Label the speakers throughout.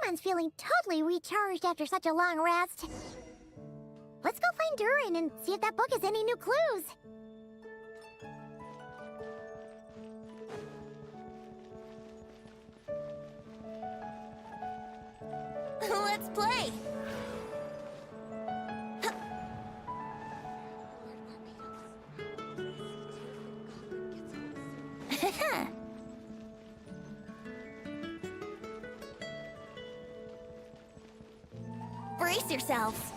Speaker 1: Paimon's feeling totally recharged after such a long rest. Let's go find Durin and see if that book has any new clues.
Speaker 2: Let's play! Brace yourselves!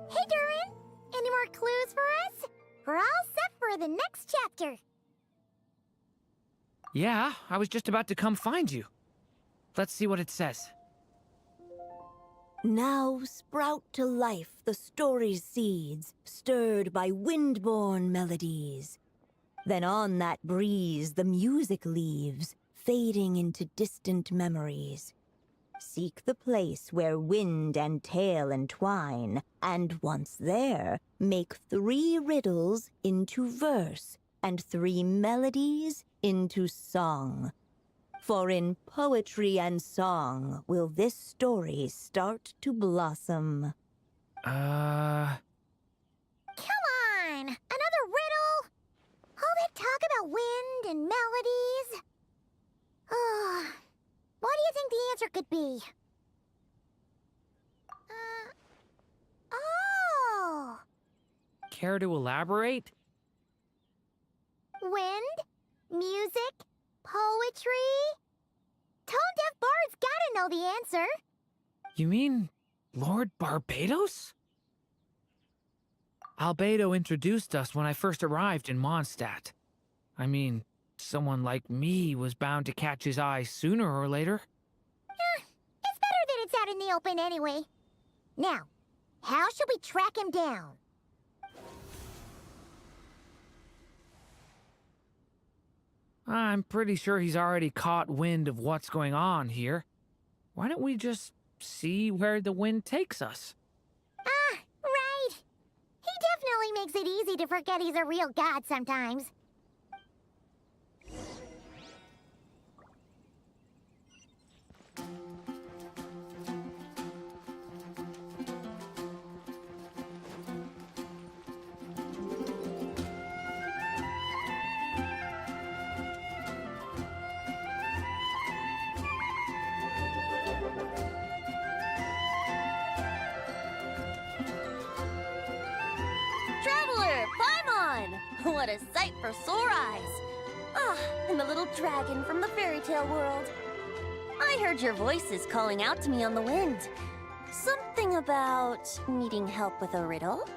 Speaker 1: Hey, Durin! Any more clues for us? We're all set for the next chapter.
Speaker 3: Yeah, I was just about to come find you. Let's see what it says.
Speaker 4: Now sprout to life the story's seeds, stirred by wind-born melodies. Then on that breeze the music leaves, fading into distant memories. Seek the place where wind and tale entwine, and once there, make 3 riddles into verse, and 3 melodies into song. For in poetry and song will this story start to blossom.
Speaker 1: Come on! Another riddle? All that talk about wind and melodies? What do you think the answer could be? Oh!
Speaker 3: Care to elaborate?
Speaker 1: Wind? Music? Poetry? Tone-deaf bards gotta know the answer.
Speaker 3: You mean Lord Barbados? Albedo introduced us when I first arrived in Mondstadt. I mean, someone like me was bound to catch his eye sooner or later.
Speaker 1: It's better that it's out in the open anyway. Now, how should we track him down?
Speaker 3: I'm pretty sure he's already caught wind of what's going on here. Why don't we just see where the wind takes us?
Speaker 1: Right. He definitely makes it easy to forget he's a real god sometimes.
Speaker 2: Traveler, Paimon! What a sight for sore eyes! Ah, and the little dragon from the fairy tale world. I heard your voices calling out to me on the wind. Something about needing help with a riddle?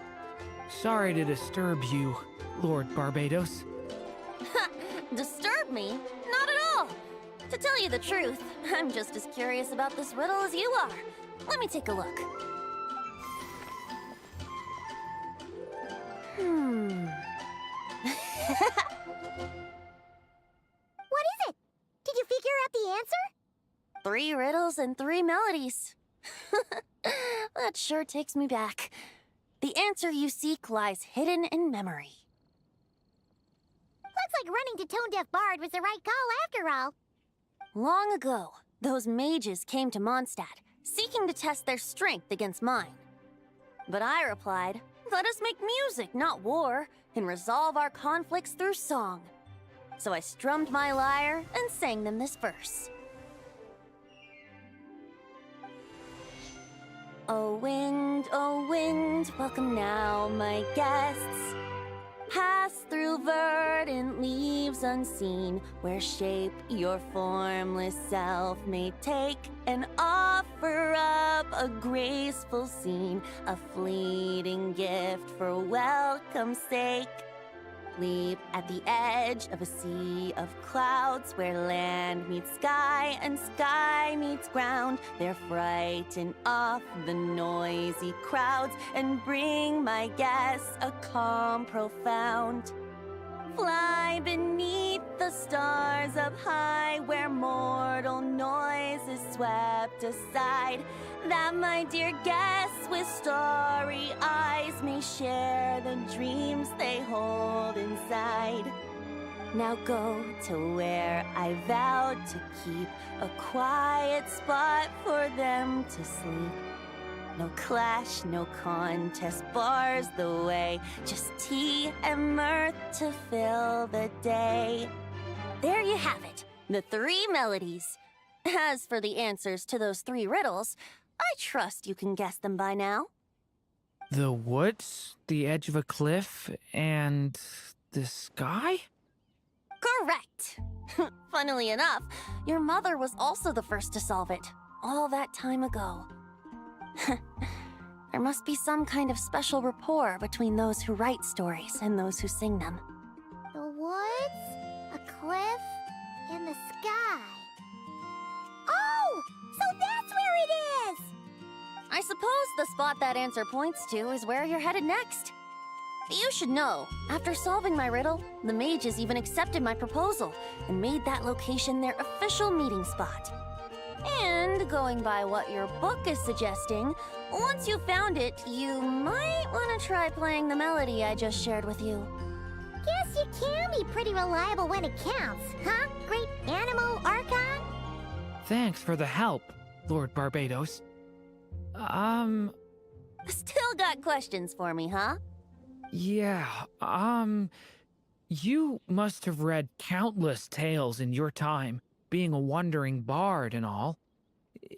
Speaker 3: Sorry to disturb you, Lord Barbados.
Speaker 2: Disturb me? Not at all! To tell you the truth, I'm just as curious about this riddle as you are. Let me take a look.
Speaker 1: What is it? Did you figure out the answer?
Speaker 2: 3 riddles and 3 melodies. That sure takes me back. The answer you seek lies hidden in memory.
Speaker 1: Looks like running to Tone-Deaf Bard was the right call after all.
Speaker 2: Long ago, those mages came to Mondstadt, seeking to test their strength against mine. But I replied, let us make music, not war, and resolve our conflicts through song. So I strummed my lyre and sang them this verse. O wind, welcome now, my guests. Pass through verdant leaves unseen, where shape your formless self may take, and offer up a graceful scene, a fleeting gift for welcome's sake. Leap at the edge of a sea of clouds, where land meets sky and sky meets ground. There frighten off the noisy crowds and bring my guests a calm profound. Fly beneath the stars up high, where mortal noise is swept aside, that my dear guests with starry eyes may share the dreams they hold inside. Now go to where I vowed to keep a quiet spot for them to sleep. No clash, no contest bars the way, just tea and mirth to fill the day. There you have it, the 3 melodies. As for the answers to those 3 riddles, I trust you can guess them by now.
Speaker 3: The woods, the edge of a cliff, and the sky?
Speaker 2: Correct! Funnily enough, your mother was also the first to solve it, all that time ago. There must be some kind of special rapport between those who write stories and those who sing them.
Speaker 1: The woods, a cliff, and the sky. Oh! So that's where it is!
Speaker 2: I suppose the spot that answer points to is where you're headed next. You should know, after solving my riddle, the mages even accepted my proposal and made that location their official meeting spot. And going by what your book is suggesting, once you found it, you might want to try playing the melody I just shared with you.
Speaker 1: Guess you can be pretty reliable when it counts, huh, great Animo Archon?
Speaker 3: Thanks for the help, Lord Barbados.
Speaker 2: Still got questions for me, huh?
Speaker 3: Yeah, you must have read countless tales in your time, being a wandering bard and all.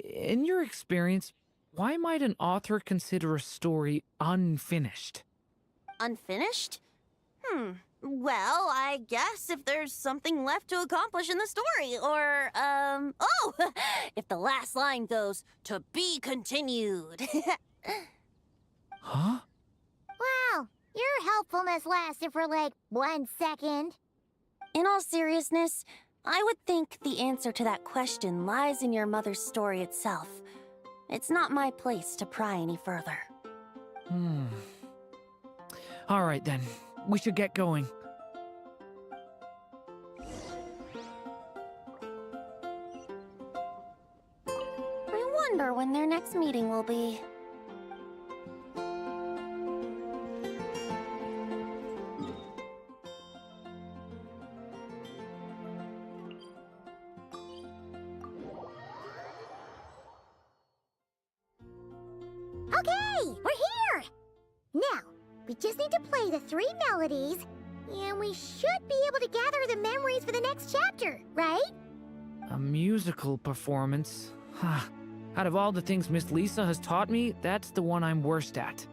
Speaker 3: In your experience, why might an author consider a story unfinished?
Speaker 2: Unfinished? Well, I guess if there's something left to accomplish in the story, or, oh! If the last line goes, "To be continued."
Speaker 3: Huh?
Speaker 1: Wow, your helpfulness lasted for like 1 second.
Speaker 2: In all seriousness, I would think the answer to that question lies in your mother's story itself. It's not my place to pry any further.
Speaker 3: All right then, we should get going.
Speaker 2: I wonder when their next meeting will be.
Speaker 1: Okay, we're here! Now, we just need to play the 3 melodies, and we should be able to gather the memories for the next chapter, right?
Speaker 3: A musical performance? Huh. Out of all the things Miss Lisa has taught me, that's the one I'm worst at.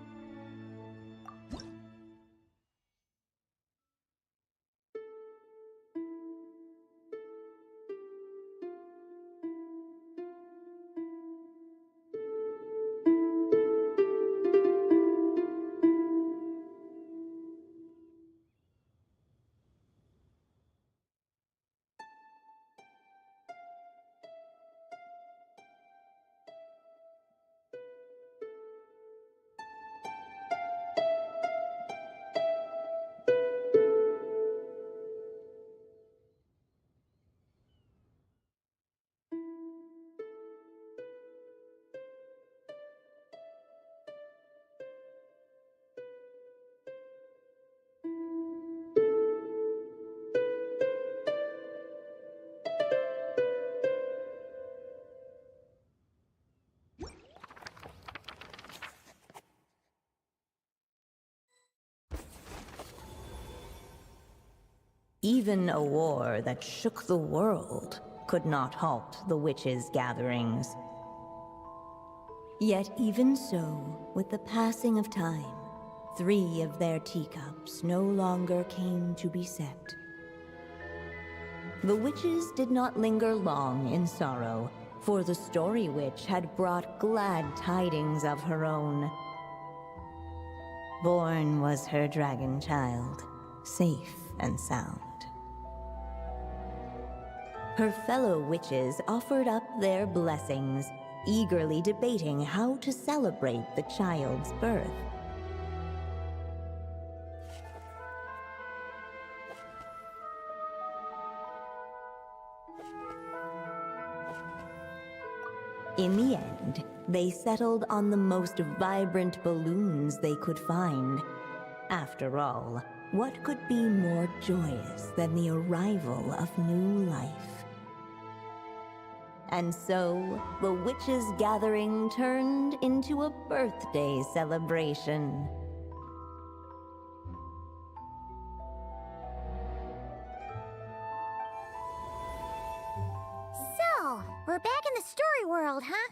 Speaker 4: Even a war that shook the world could not halt the witches' gatherings. Yet even so, with the passing of time, 3 of their teacups no longer came to be set. The witches did not linger long in sorrow, for the Story Witch had brought glad tidings of her own. Born was her dragon child, safe and sound. Her fellow witches offered up their blessings, eagerly debating how to celebrate the child's birth. In the end, they settled on the most vibrant balloons they could find. After all, What could be more joyous than the arrival of new life? And so, the witches' gathering turned into a birthday celebration.
Speaker 1: So, we're back in the story world, huh?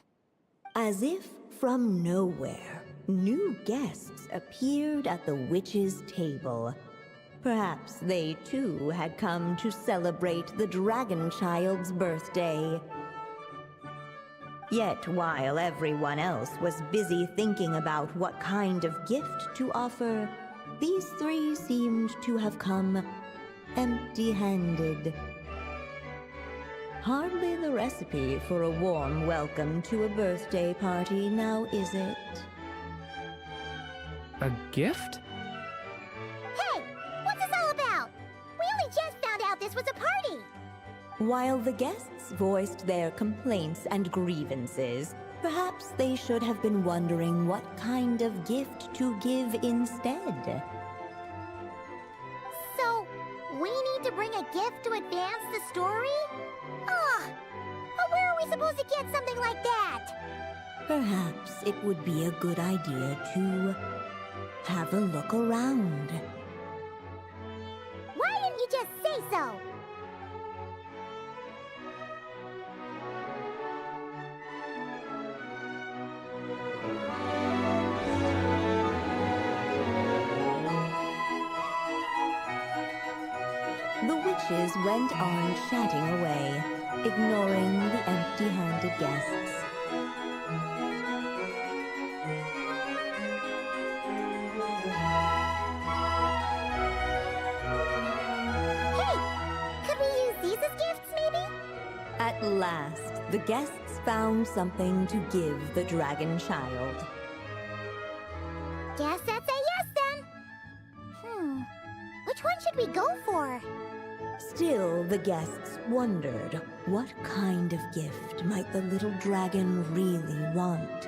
Speaker 4: As if from nowhere, new guests appeared at the witches' table. Perhaps they too had come to celebrate the Dragon Child's birthday. Yet while everyone else was busy thinking about what kind of gift to offer, these three seemed to have come empty-handed. Hardly the recipe for a warm welcome to a birthday party, now is it?
Speaker 3: A gift?
Speaker 1: Hey, what's this all about? We only just found out this was a party.
Speaker 4: While the guests voiced their complaints and grievances, perhaps they should have been wondering what kind of gift to give instead.
Speaker 1: So, we need to bring a gift to advance the story? Ugh! But where are we supposed to get something like that?
Speaker 4: Perhaps it would be a good idea to have a look around.
Speaker 1: Why didn't you just say so?
Speaker 4: The witches went on chatting away, ignoring the empty-handed guests.
Speaker 1: Hey! Could we use these as gifts, maybe?
Speaker 4: At last, the guests found something to give the Dragon Child.
Speaker 1: Guess that's a yes, then. Which one should we go for?
Speaker 4: Still, the guests wondered, what kind of gift might the little dragon really want?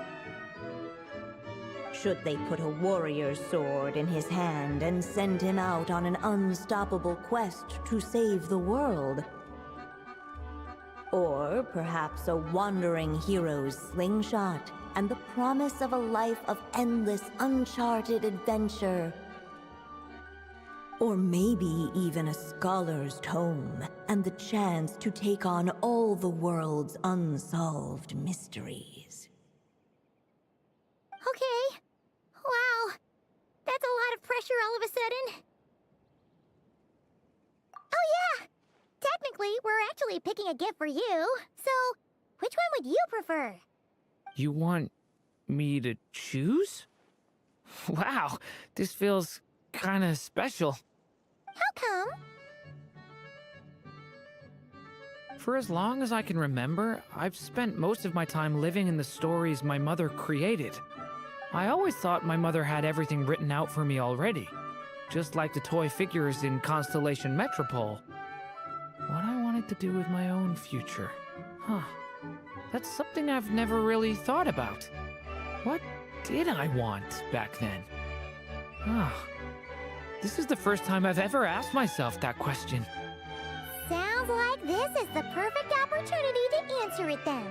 Speaker 4: Should they put a warrior's sword in his hand and send him out on an unstoppable quest to save the world? Or perhaps a wandering hero's slingshot and the promise of a life of endless, uncharted adventure? Or maybe even a scholar's tome and the chance to take on all the world's unsolved mysteries.
Speaker 1: Okay. Wow. That's a lot of pressure all of a sudden. Oh yeah! Technically, we're actually picking a gift for you. So, which one would you prefer?
Speaker 3: You want me to choose? Wow, this feels kinda special.
Speaker 1: How come?
Speaker 3: For as long as I can remember, I've spent most of my time living in the stories my mother created. I always thought my mother had everything written out for me already, just like the toy figures in Constellation Metropole. What I wanted to do with my own future. Huh. That's something I've never really thought about. What did I want back then? This is the first time I've ever asked myself that question.
Speaker 1: Sounds like this is the perfect opportunity to answer it then.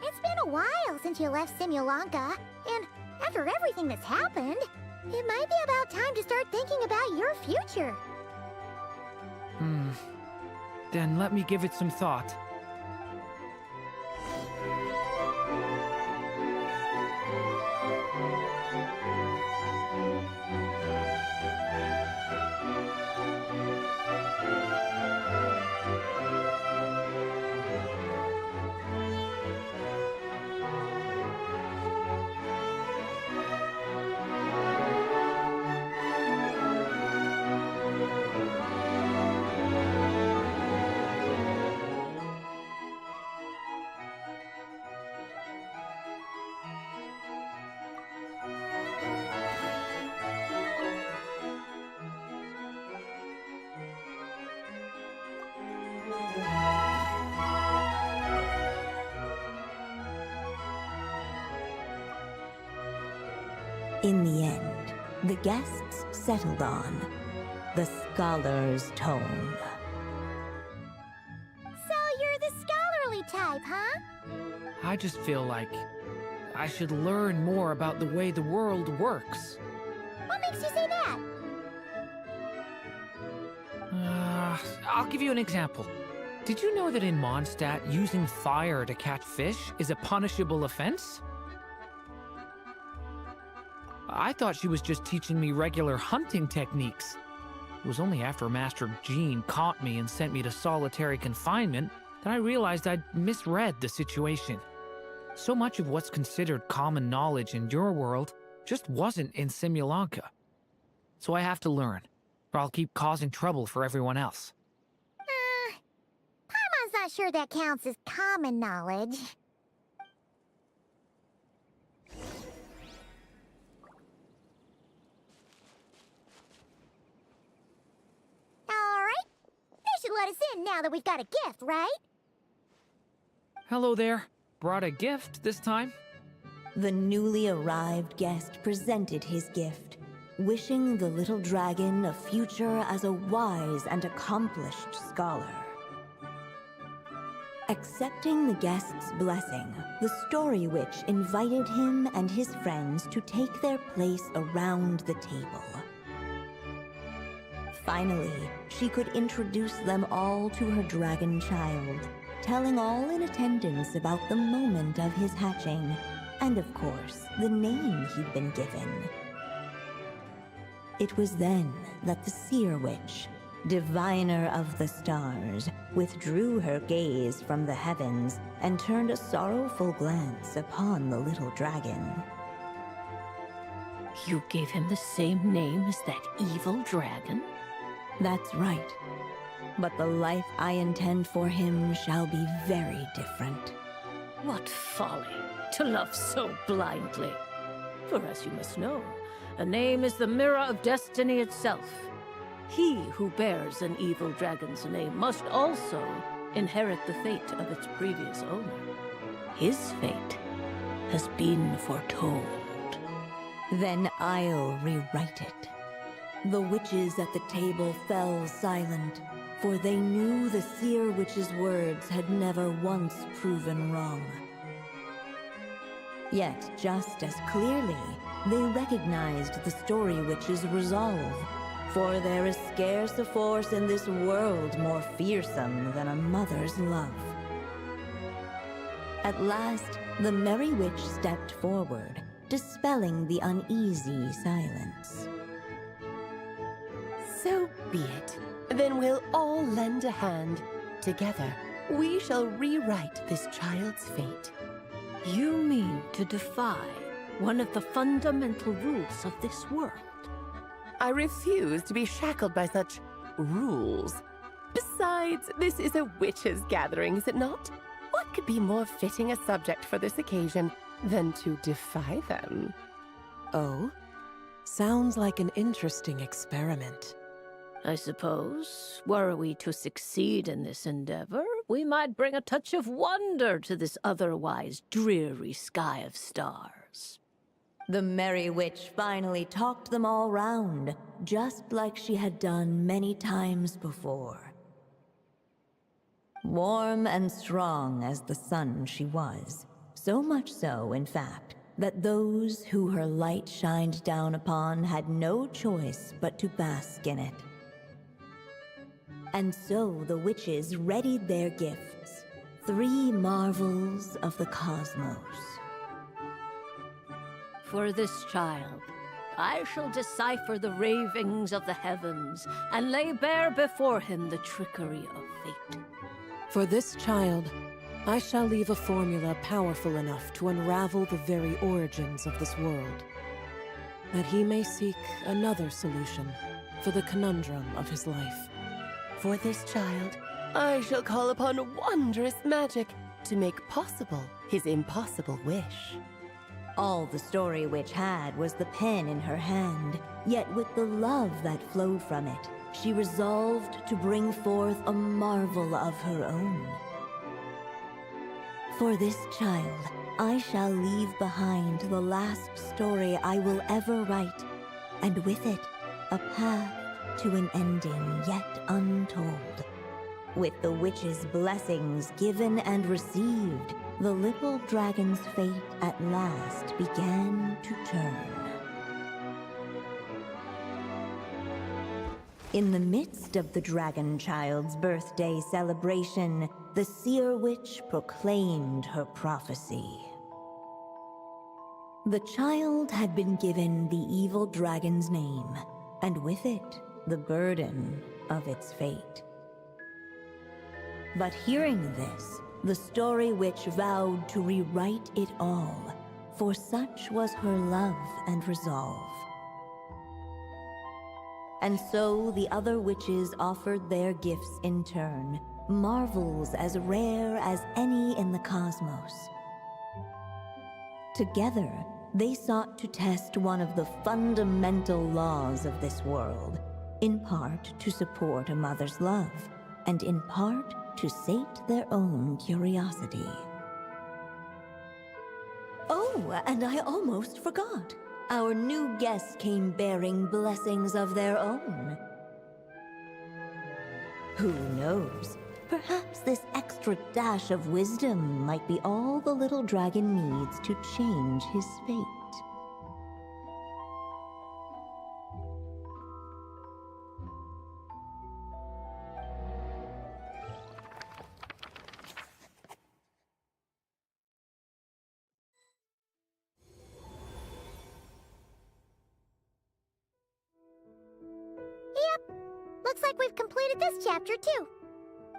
Speaker 1: It's been a while since you left Simulanka, and after everything that's happened, it might be about time to start thinking about your future.
Speaker 3: Then let me give it some thought.
Speaker 4: In the end, the guests settled on the scholar's tone.
Speaker 1: So you're the scholarly type, huh?
Speaker 3: I just feel like I should learn more about the way the world works.
Speaker 1: What makes you say that?
Speaker 3: I'll give you an example. Did you know that in Mondstadt, using fire to catch fish is a punishable offense? I thought she was just teaching me regular hunting techniques. It was only after Master Jean caught me and sent me to solitary confinement that I realized I'd misread the situation. So much of what's considered common knowledge in your world just wasn't in Simulanka. So I have to learn, or I'll keep causing trouble for everyone else.
Speaker 1: Paimon's not sure that counts as common knowledge. Alright. They should let us in now that we've got a gift, right?
Speaker 3: Hello there. Brought a gift this time?
Speaker 4: The newly arrived guest presented his gift, wishing the little dragon a future as a wise and accomplished scholar. Accepting the guest's blessing, the Story Witch invited him and his friends to take their place around the table. Finally, she could introduce them all to her dragon child, telling all in attendance about the moment of his hatching, and of course, the name he'd been given. It was then that the Seer Witch, diviner of the stars, withdrew her gaze from the heavens and turned a sorrowful glance upon the little dragon.
Speaker 5: You gave him the same name as that evil dragon?
Speaker 4: That's right. But the life I intend for him shall be very different.
Speaker 5: What folly, to love so blindly. For as you must know, a name is the mirror of destiny itself. He who bears an evil dragon's name must also inherit the fate of its previous owner. His fate has been foretold.
Speaker 4: Then I'll rewrite it. The witches at the table fell silent, for they knew the Seer Witch's words had never once proven wrong. Yet, just as clearly, they recognized the Story Witch's resolve, for there is scarce a force in this world more fearsome than a mother's love. At last, the Merry Witch stepped forward, dispelling the uneasy silence.
Speaker 6: So be it. Then we'll all lend a hand. Together, we shall rewrite this child's fate.
Speaker 5: You mean to defy one of the fundamental rules of this world?
Speaker 6: I refuse to be shackled by such rules. Besides, this is a witches' gathering, is it not? What could be more fitting a subject for this occasion than to defy them?
Speaker 7: Oh? Sounds like an interesting experiment.
Speaker 5: I suppose, were we to succeed in this endeavor, we might bring a touch of wonder to this otherwise dreary sky of stars.
Speaker 4: The Merry Witch finally talked them all round, just like she had done many times before. Warm and strong as the sun she was, so much so, in fact, that those who her light shined down upon had no choice but to bask in it. And so the witches readied their gifts, 3 marvels of the cosmos.
Speaker 5: For this child, I shall decipher the ravings of the heavens and lay bare before him the trickery of fate.
Speaker 7: For this child, I shall leave a formula powerful enough to unravel the very origins of this world, that he may seek another solution for the conundrum of his life.
Speaker 6: For this child, I shall call upon wondrous magic to make possible his impossible wish.
Speaker 4: All the Story Witch had was the pen in her hand, yet with the love that flowed from it, she resolved to bring forth a marvel of her own. For this child, I shall leave behind the last story I will ever write, and with it, a path to an ending yet untold. With the witch's blessings given and received, the little dragon's fate at last began to turn. In the midst of the dragon child's birthday celebration, the seer witch proclaimed her prophecy. The child had been given the evil dragon's name, and with it, the burden of its fate. But hearing this, the story witch vowed to rewrite it all, for such was her love and resolve. And so the other witches offered their gifts in turn, marvels as rare as any in the cosmos. Together, they sought to test one of the fundamental laws of this world, in part to support a mother's love, and in part to sate their own curiosity. Oh, and I almost forgot. Our new guests came bearing blessings of their own. Who knows? Perhaps this extra dash of wisdom might be all the little dragon needs to change his fate.
Speaker 1: Yep, looks like we've completed this chapter too.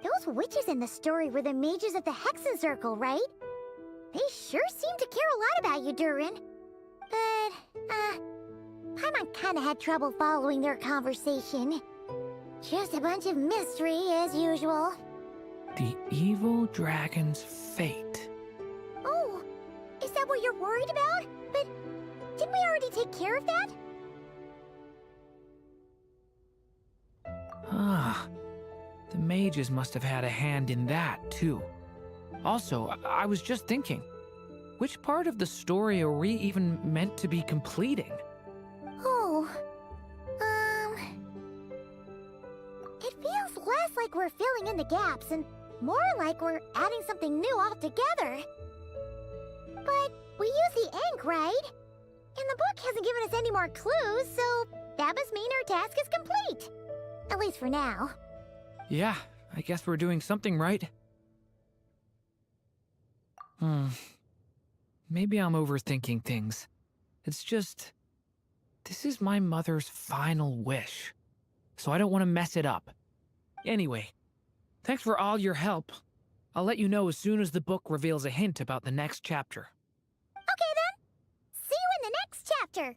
Speaker 1: Those witches in the story were the mages of the Hexen Circle, right? They sure seem to care a lot about you, Durin. But, Paimon kinda had trouble following their conversation. Just a bunch of mystery, as usual.
Speaker 3: The evil dragon's fate.
Speaker 1: Oh, is that what you're worried about? But didn't we already take care of that?
Speaker 3: Ah, the mages must have had a hand in that, too. Also, I was just thinking, which part of the story are we even meant to be completing?
Speaker 1: Oh, it feels less like we're filling in the gaps and more like we're adding something new altogether. But we use the ink, right? And the book hasn't given us any more clues, so that must mean our task is complete. At least for now.
Speaker 3: Yeah, I guess we're doing something right. Maybe I'm overthinking things. It's just, this is my mother's final wish, so I don't want to mess it up. Anyway, thanks for all your help. I'll let you know as soon as the book reveals a hint about the next chapter.
Speaker 1: Okay then. See you in the next chapter.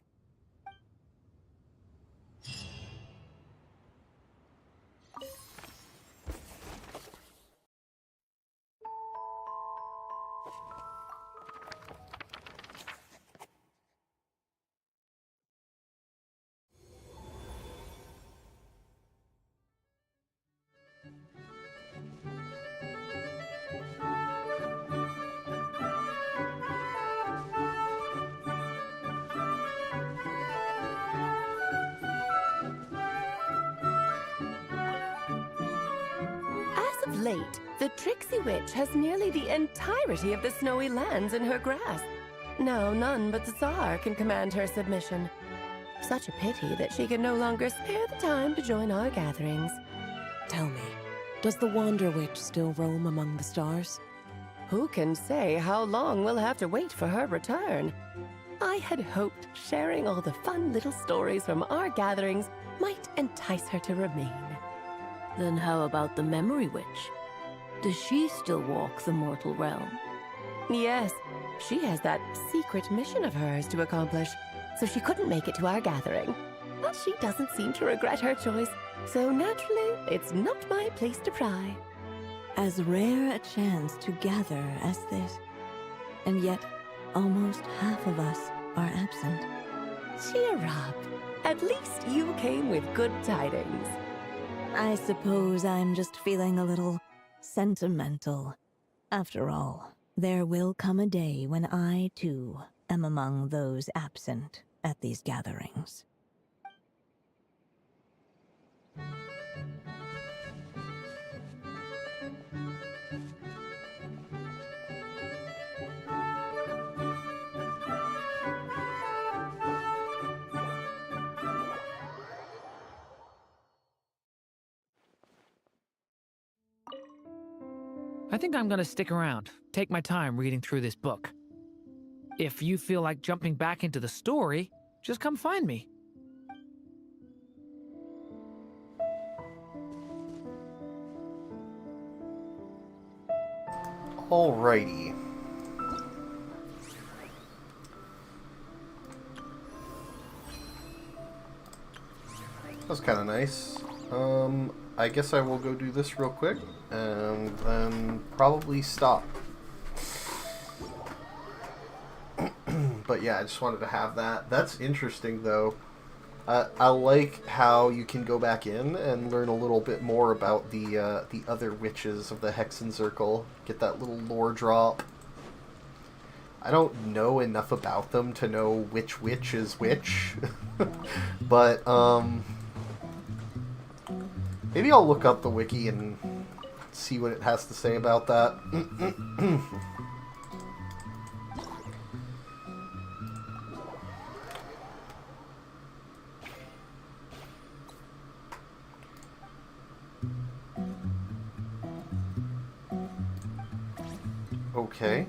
Speaker 6: As of late, the tricksy witch has nearly the entirety of the snowy lands in her grasp. Now none but the Tsar can command her submission. Such a pity that she can no longer spare the time to join our gatherings.
Speaker 7: Tell me, does the Wander Witch still roam among the stars?
Speaker 6: Who can say how long we'll have to wait for her return? I had hoped sharing all the fun little stories from our gatherings might entice her to remain.
Speaker 5: Then how about the Memory Witch? Does she still walk the mortal realm?
Speaker 6: Yes, she has that secret mission of hers to accomplish, so she couldn't make it to our gathering. But she doesn't seem to regret her choice, so naturally, it's not my place to pry.
Speaker 4: As rare a chance to gather as this, and yet almost half of us are absent.
Speaker 6: Cheer up. At least you came with good tidings.
Speaker 4: I suppose I'm just feeling a little sentimental. After all, there will come a day when I, too, am among those absent at these gatherings.
Speaker 3: I think I'm gonna stick around, take my time reading through this book. If you feel like jumping back into the story, just come find me.
Speaker 8: Alrighty. That's kind of nice. I guess I will go do this real quick, and then probably stop. But yeah, I just wanted to have that. That's interesting, though. I like how you can go back in and learn a little bit more about the other witches of the Hexen Circle. Get that little lore drop. I don't know enough about them to know which witch is which. But, maybe I'll look up the wiki and see what it has to say about that. Okay.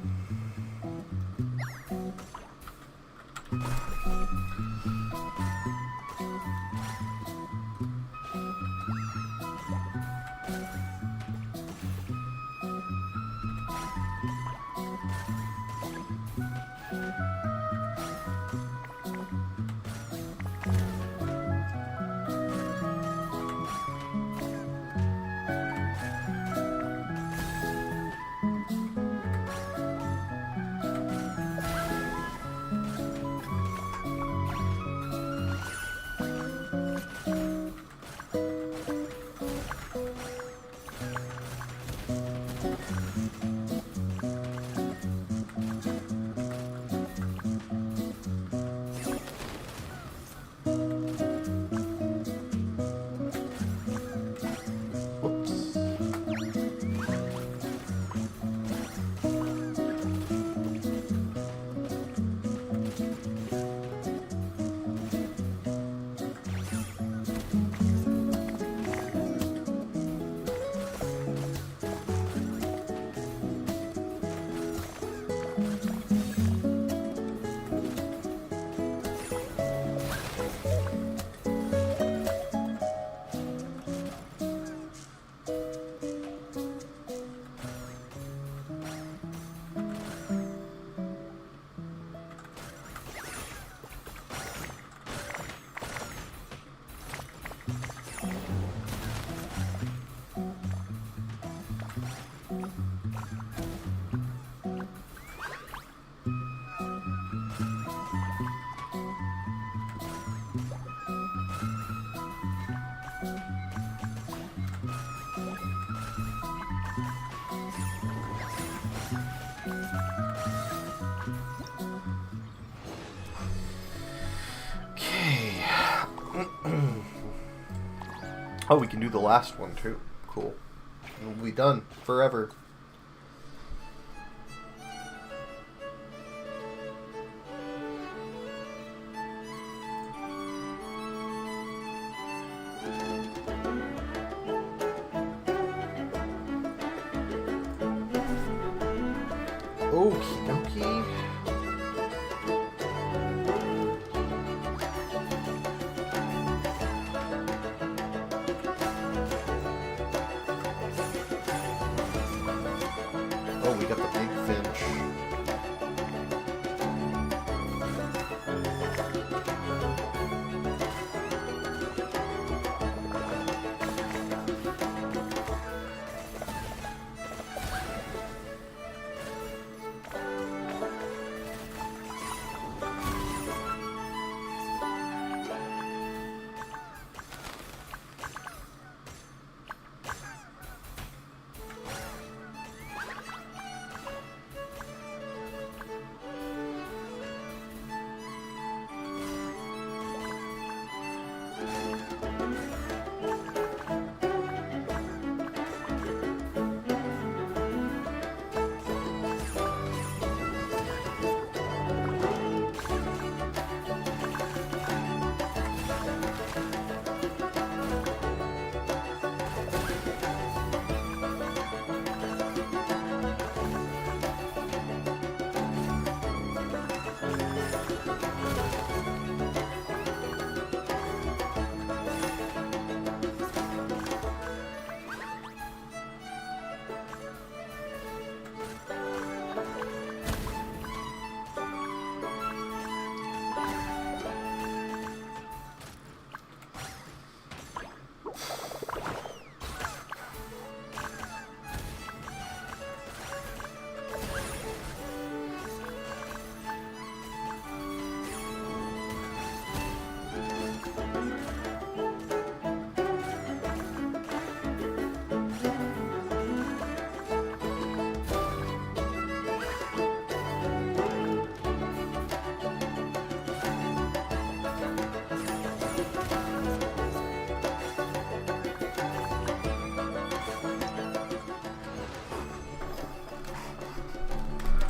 Speaker 8: Oh, we can do the last one too. Cool. And we'll be done forever. Okie dokie. Oh, we got the big finch.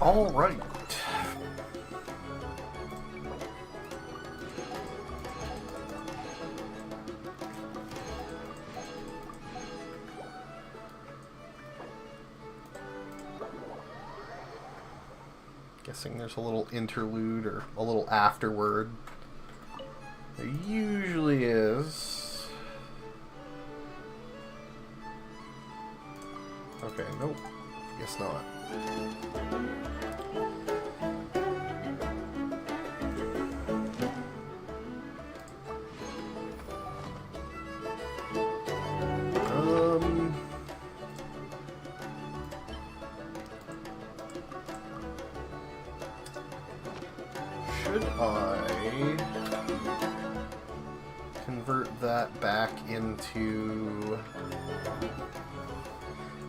Speaker 8: All right. Guessing there's a little interlude or a little afterword. There usually is. Okay, nope. Guess not. Should I convert that back into...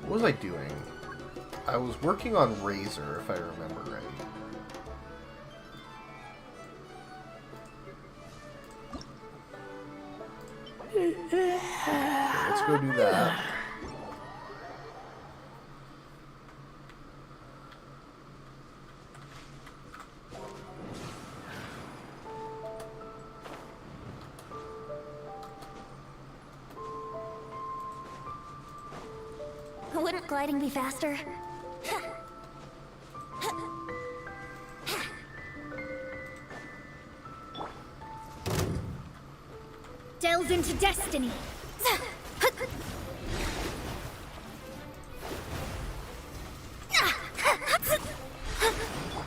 Speaker 8: What was I doing? I was working on Razor, if I remember right. Okay, let's go do that.
Speaker 1: Wouldn't gliding be faster? Delve into destiny.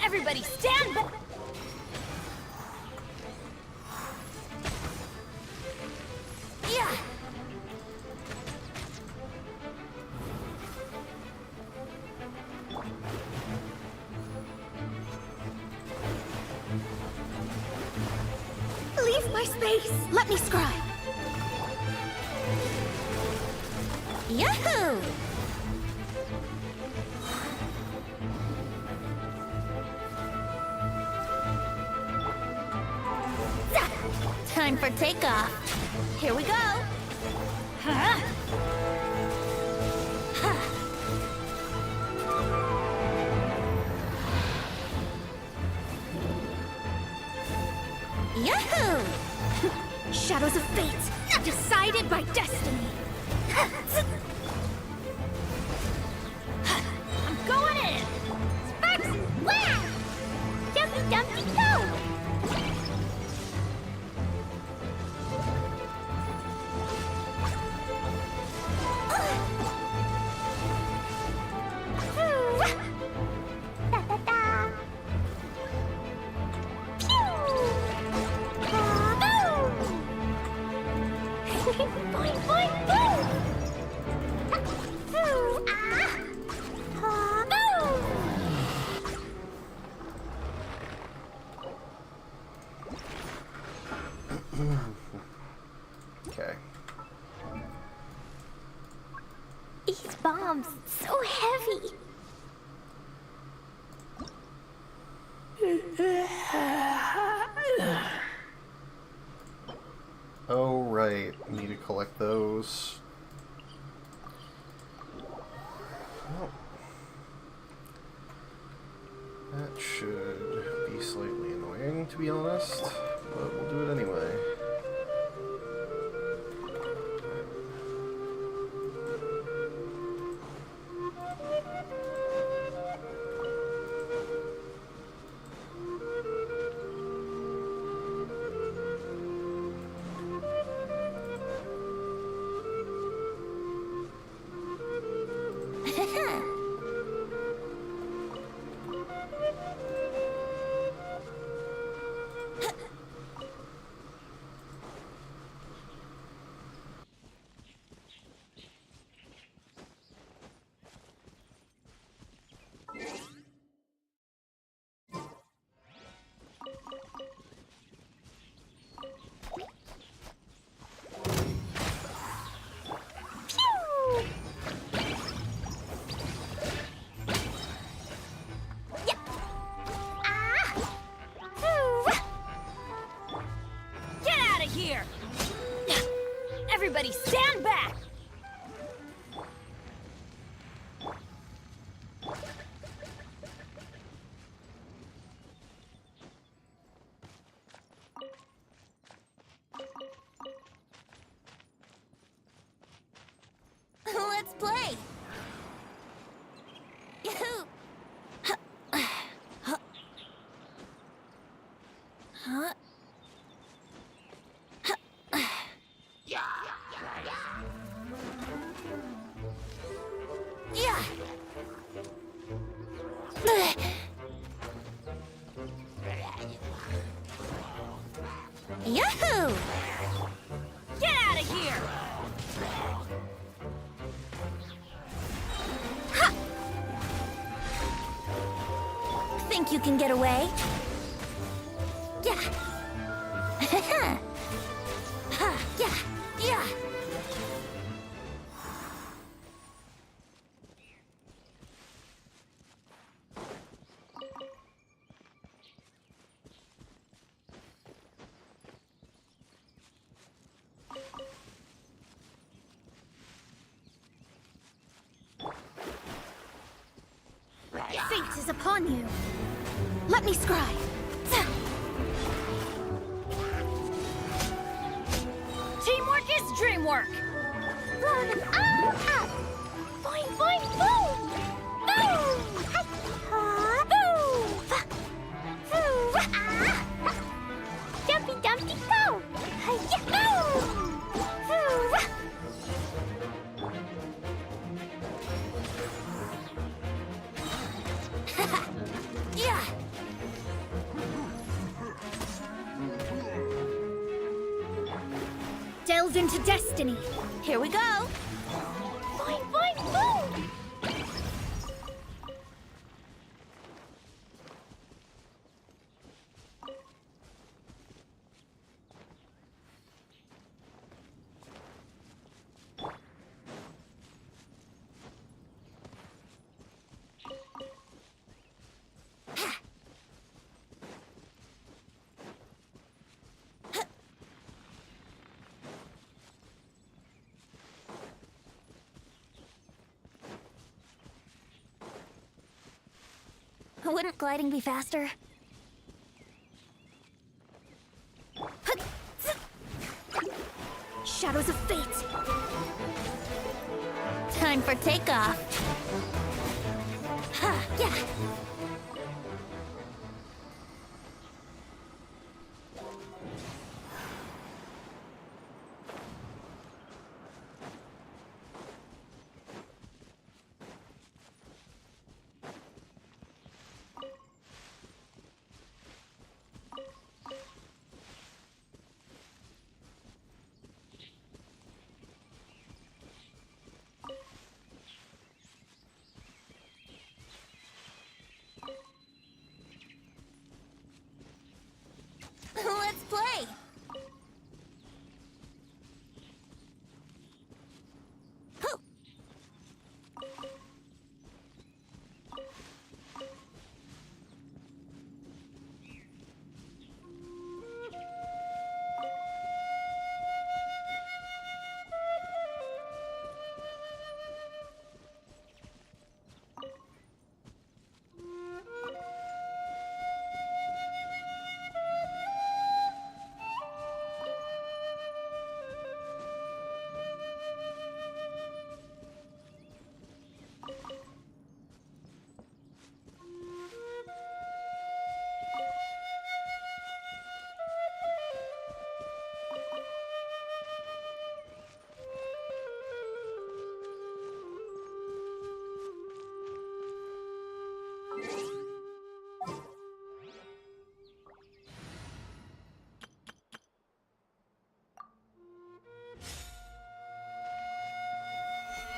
Speaker 1: Everybody stand back. Yeah. Leave my space. Let me scribe. Yahoo! Time for takeoff. Here we go. Huh? Yahoo! Shadows of fate, decided by destiny. I'm going in! Sparks! Wow! Jumpy Dumpty go! Da da da! Boing, boing, boom!
Speaker 8: Okay.
Speaker 1: These bombs, so heavy.
Speaker 8: Oh, right. Need to collect those. Well, that should be slightly annoying, to be honest, but we'll do it anyway.
Speaker 2: play! Yahoo! Huh? Yeah! Yahoo! Get out of here! Ha! Think you can get away? Yeah. Ha! Yeah! Yeah! Fate is upon you. Let me scry. Teamwork is dreamwork.
Speaker 1: Blow them all up! Boing, boing, boom! Boom! Hi-ha! Boom! Boom! Ah! Jumpy, dumpty, go! Hi-ya! Boom! Boom!
Speaker 2: Yeah!
Speaker 1: Delve into destiny.
Speaker 2: Here we go.
Speaker 1: Boing, boing, boom!
Speaker 2: Wouldn't gliding be faster?
Speaker 1: Shadows of fate.
Speaker 2: Time for takeoff. Ha! Yeah! Let's play! Hoo!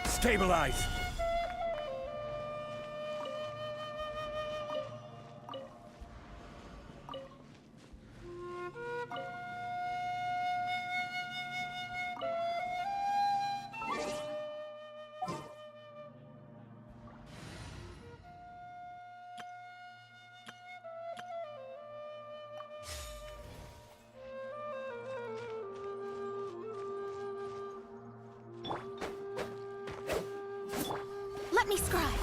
Speaker 9: Stabilize!
Speaker 2: Let me scry.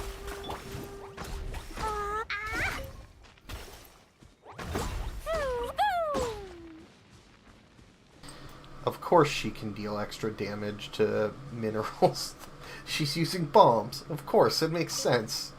Speaker 8: Of course she can deal extra damage to minerals. She's using bombs. Of course, it makes sense.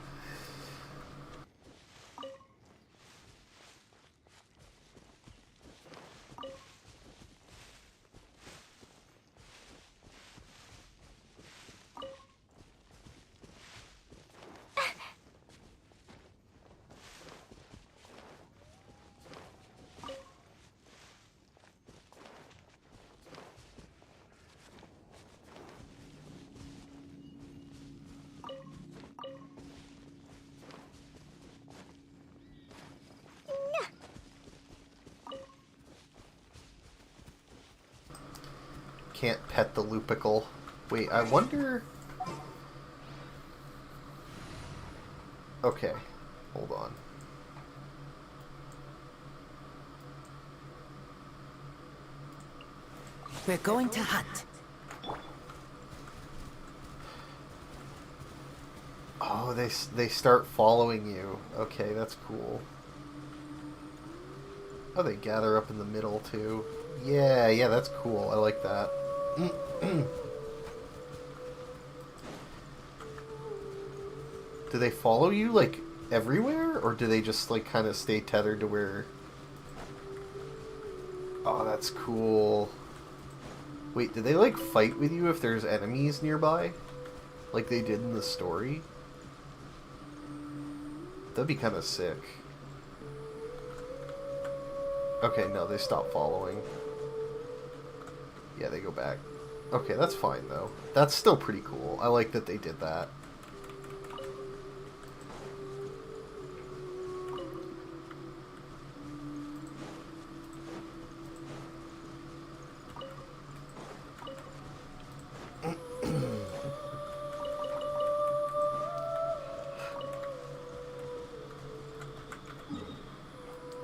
Speaker 8: Can't pet the Lupical. Wait, I wonder... Okay, hold on.
Speaker 9: We're going to hunt.
Speaker 8: Oh, they start following you. Okay, that's cool. Oh, they gather up in the middle, too. Yeah, that's cool. I like that. Do they follow you, like, everywhere? Or do they just, like, kind of stay tethered to where... Oh, that's cool. Wait, do they, like, fight with you if there's enemies nearby? Like they did in the story? That'd be kind of sick. Okay, no, they stop following. Yeah, they go back. Okay, that's fine, though. That's still pretty cool. I like that they did that.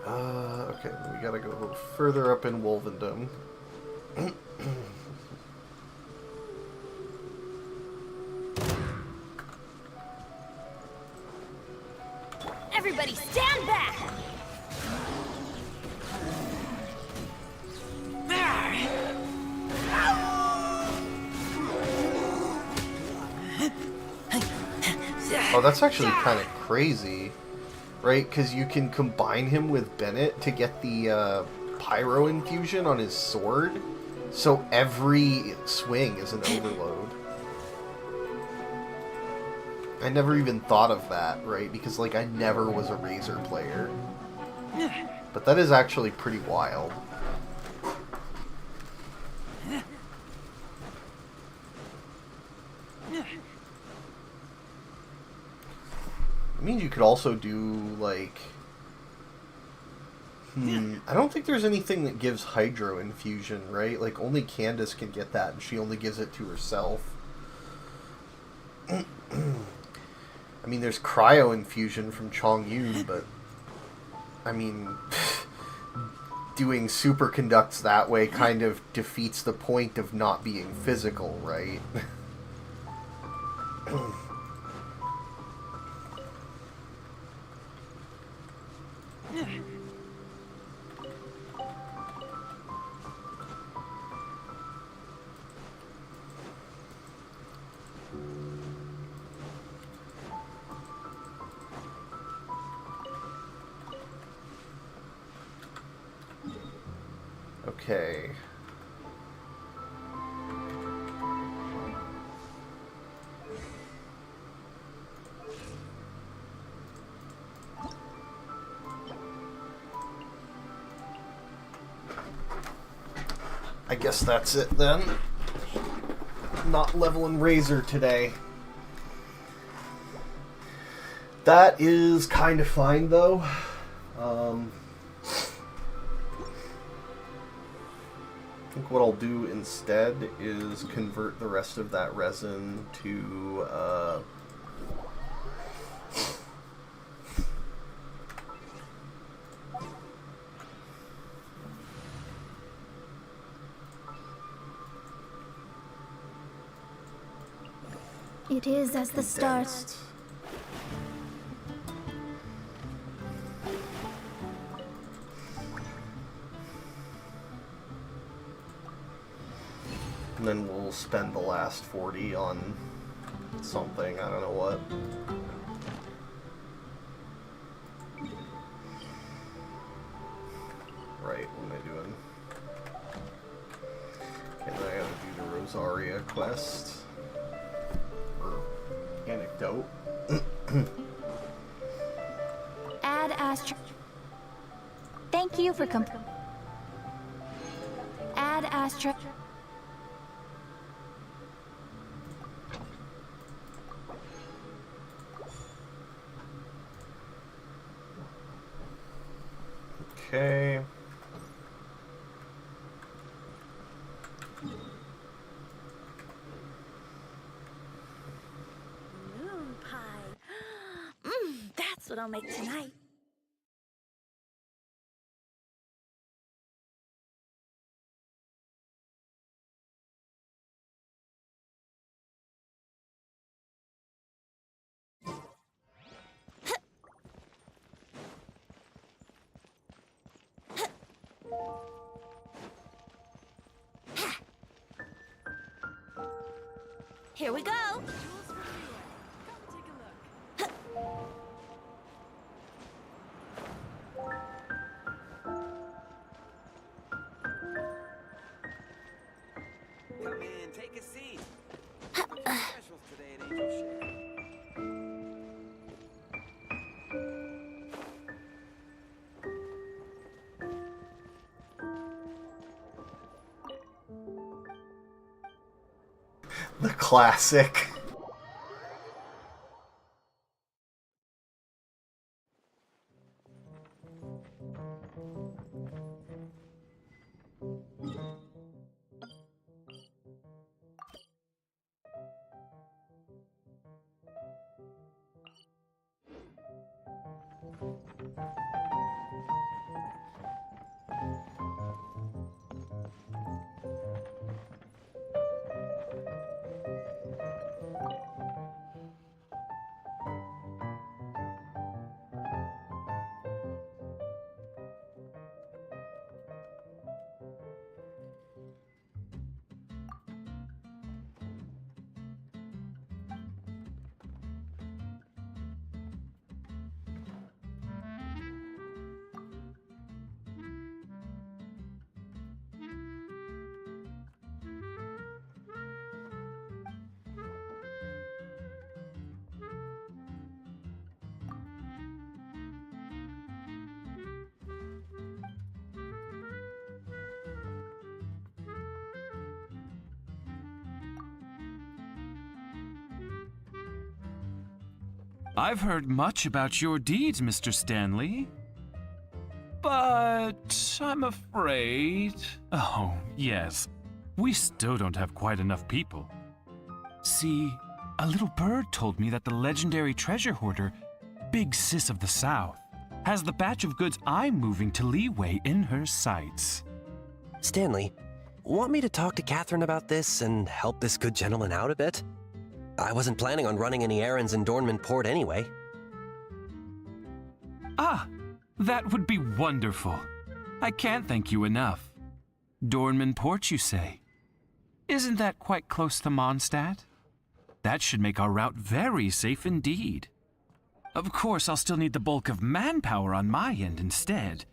Speaker 8: Okay, we gotta go a little further up in Wolvendom.
Speaker 2: Everybody stand back!
Speaker 8: Oh, that's actually kind of crazy, right? Because you can combine him with Bennett to get the pyro infusion on his sword, so every swing is an overload. I never even thought of that, right? Because, like, I never was a Razor player. But that is actually pretty wild. It means you could also do, like... I don't think there's anything that gives Hydro Infusion, right? Like, only Candace can get that, and she only gives it to herself. I mean, there's Cryo Infusion from Chongyun, but... I mean... doing superconducts that way kind of defeats the point of not being physical, right? Okay. I guess that's it then. Not leveling Razor today. That is kind of fine though. I think what I'll do instead is convert the rest of that resin to
Speaker 1: It is as the stars.
Speaker 8: condensed. And then we'll spend the last 40 on something. I don't know what. Right, what am I doing? And then I gotta do the Rosaria quest. Or anecdote.
Speaker 1: Add Astra. Thank you for Add Astra.
Speaker 8: Okay.
Speaker 2: Moon pie. That's what I'll make tonight. Here we go.
Speaker 9: Come in, take a seat. Specials today at Angel Share.
Speaker 8: The classic.
Speaker 10: I've heard much about your deeds, Mr. Stanley. But I'm afraid... Oh, yes. We still don't have quite enough people. See, a little bird told me that the legendary treasure hoarder, Big Sis of the South, has the batch of goods I'm moving to Leeway in her sights.
Speaker 11: Stanley, want me to talk to Catherine about this and help this good gentleman out a bit? I wasn't planning on running any errands in Dornman Port anyway.
Speaker 10: Ah, that would be wonderful. I can't thank you enough. Dornman Port, you say? Isn't that quite close to Mondstadt? That should make our route very safe indeed. Of course, I'll still need the bulk of manpower on my end instead.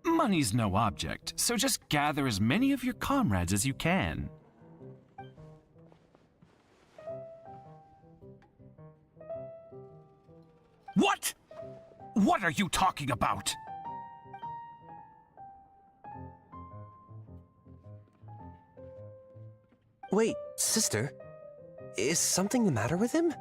Speaker 10: Money's no object, so just gather as many of your comrades as you can. What? What are you talking about?
Speaker 11: Wait, sister? Is something the matter with him?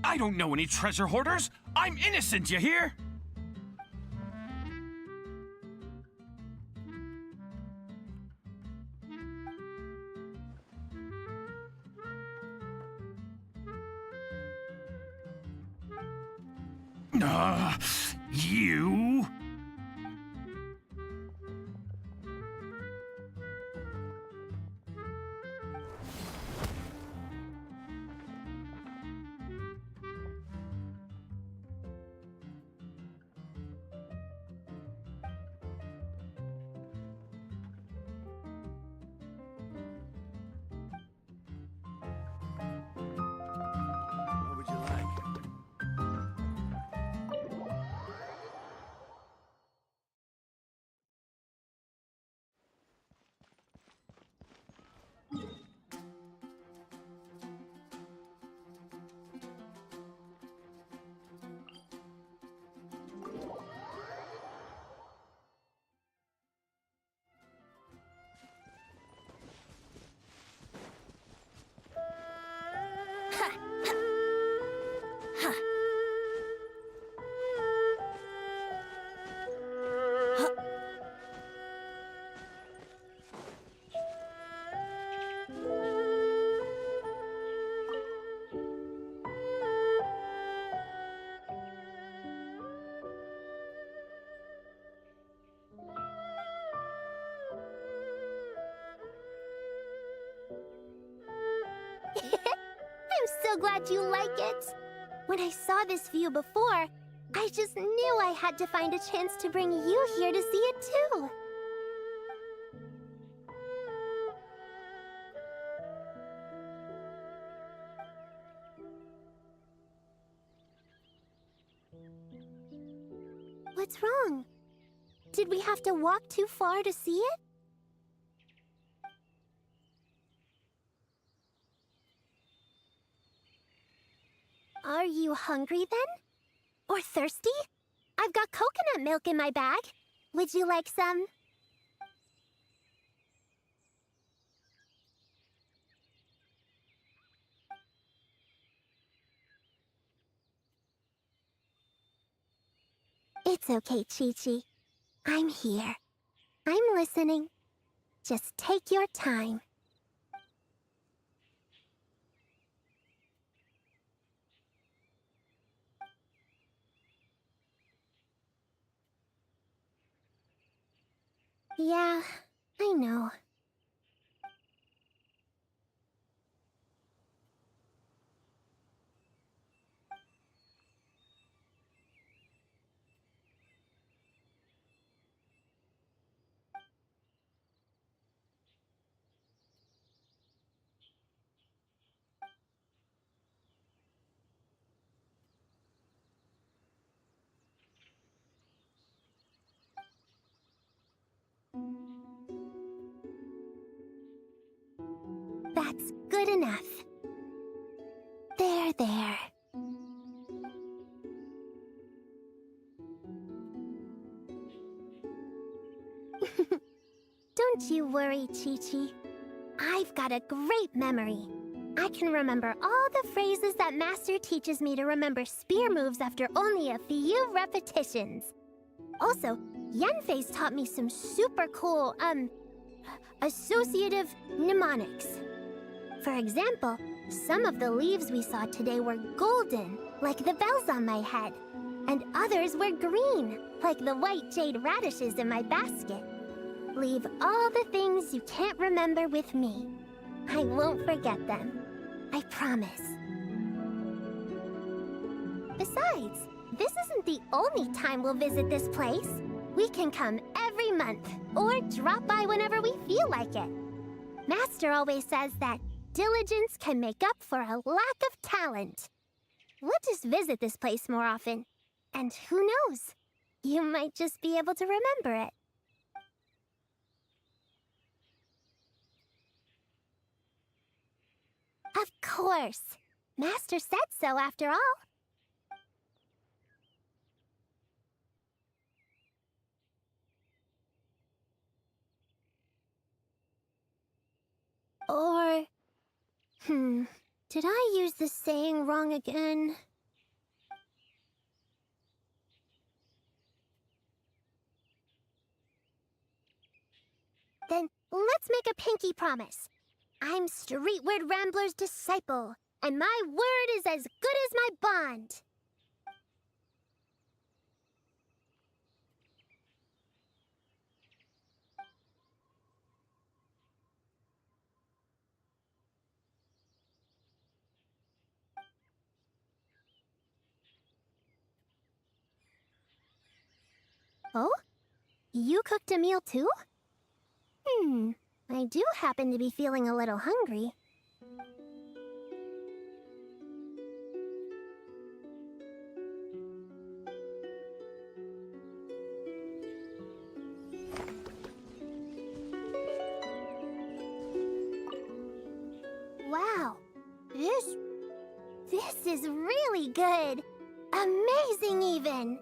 Speaker 10: I don't know any treasure hoarders. I'm innocent, you hear? You?
Speaker 1: I'm so glad you like it. When I saw this view before, I just knew I had to find a chance to bring you here to see it too. What's wrong? Did we have to walk too far to see it? Are you hungry then? Or thirsty? I've got coconut milk in my bag. Would you like some? It's okay, Chi-Chi. I'm here. I'm listening. Just take your time. Yeah, I know. That's good enough. There, there. Don't you worry, Chi-Chi. I've got a great memory. I can remember all the phrases that Master teaches me to remember spear moves after only a few repetitions. Also, Yanfei's taught me some super cool, associative mnemonics. For example, some of the leaves we saw today were golden, like the bells on my head. And others were green, like the white jade radishes in my basket. Leave all the things you can't remember with me. I won't forget them. I promise. Besides, this isn't the only time we'll visit this place. We can come every month, or drop by whenever we feel like it. Master always says that diligence can make up for a lack of talent. We'll just visit this place more often. And who knows? You might just be able to remember it. Of course. Master said so after all. Or... did I use the saying wrong again? Then let's make a pinky promise. I'm Streetward Rambler's disciple, and my word is as good as my bond. Oh? You cooked a meal too? I do happen to be feeling a little hungry. Wow, this is really good. Amazing even.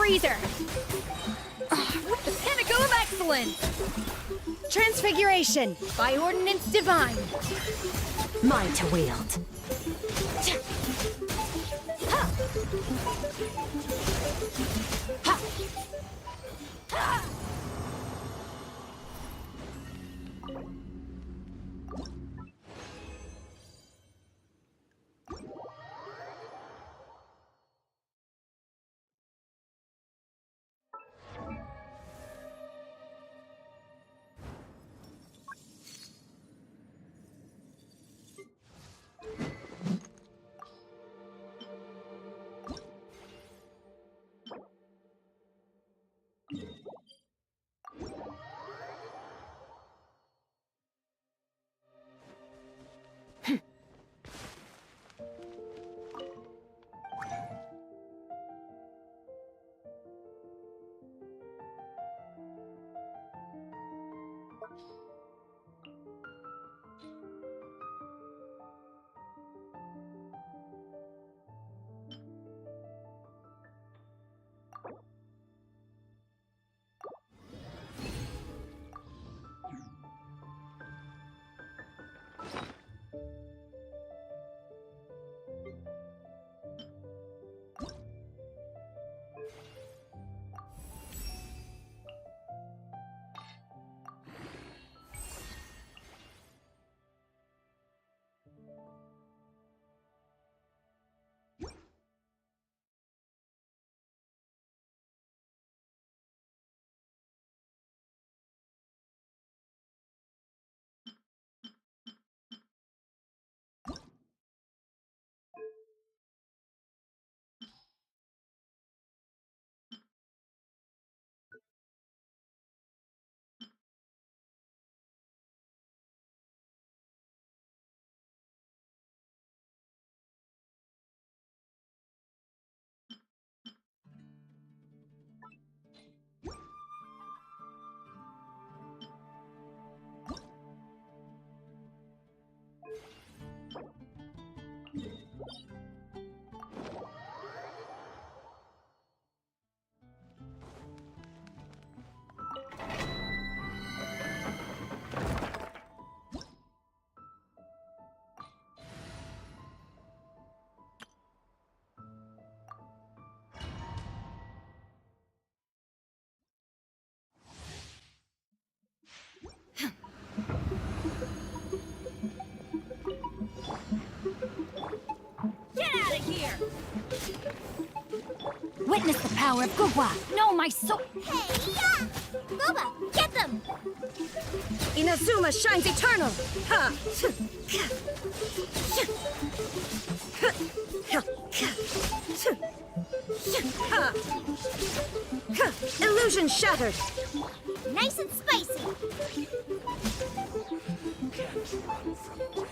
Speaker 12: freezer! With the pinnacle of excellence! Transfiguration by ordinance divine!
Speaker 4: Mine to wield.
Speaker 12: Witness the power of Gugwa! No, my soul!
Speaker 1: Hey, yeah! Booba, get them!
Speaker 12: Inazuma shines eternal! Ha! Illusion shattered!
Speaker 1: Nice and spicy!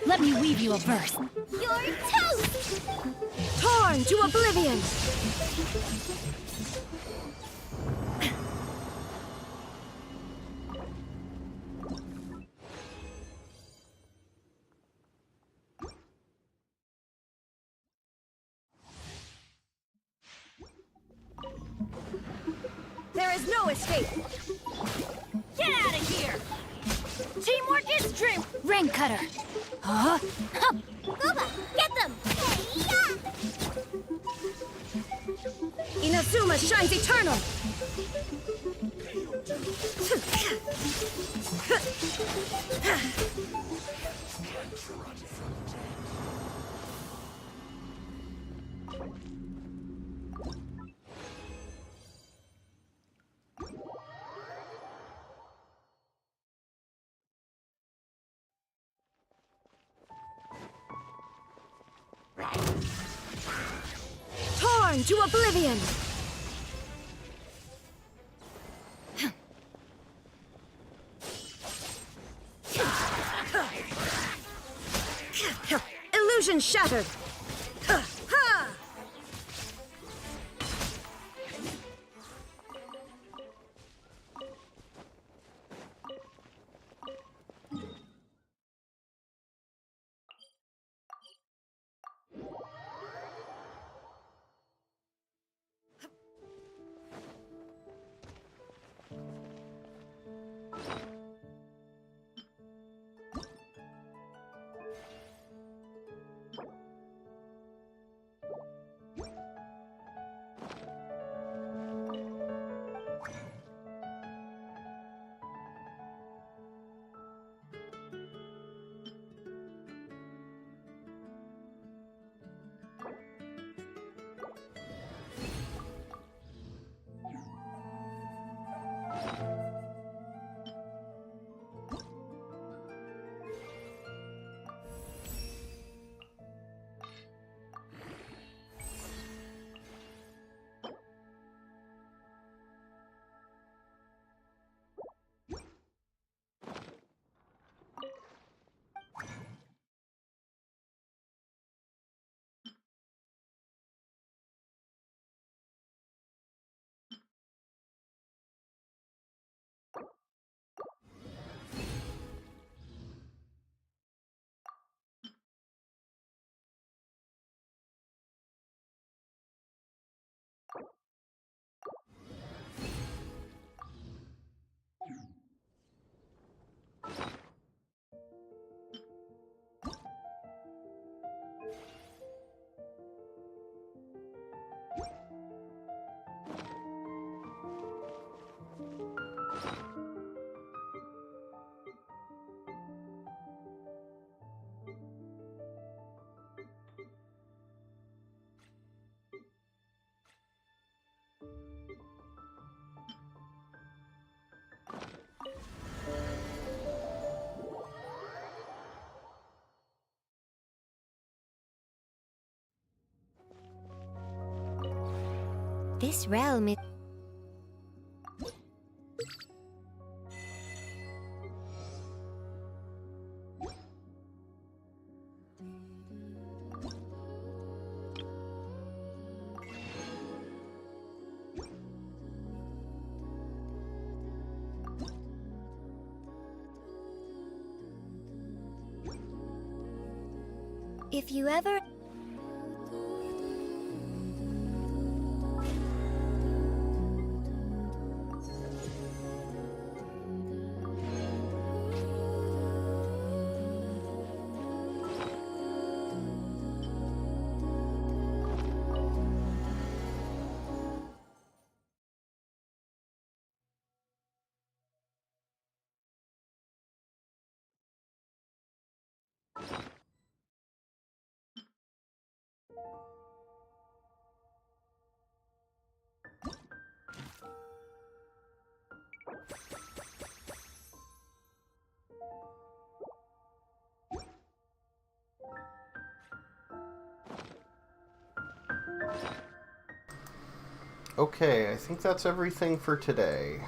Speaker 12: Let me weave you a verse.
Speaker 1: You're toast!
Speaker 12: Torn to oblivion! There is no escape! Get out of here! Teamwork is dream! Rain cutter! Huh?
Speaker 1: Booba, get them! Hey, yeah!
Speaker 12: Inazuma shines eternal! Torn to oblivion! Illusion shattered! Ha!
Speaker 1: This realm is... If you ever...
Speaker 8: Okay, I think that's everything for today.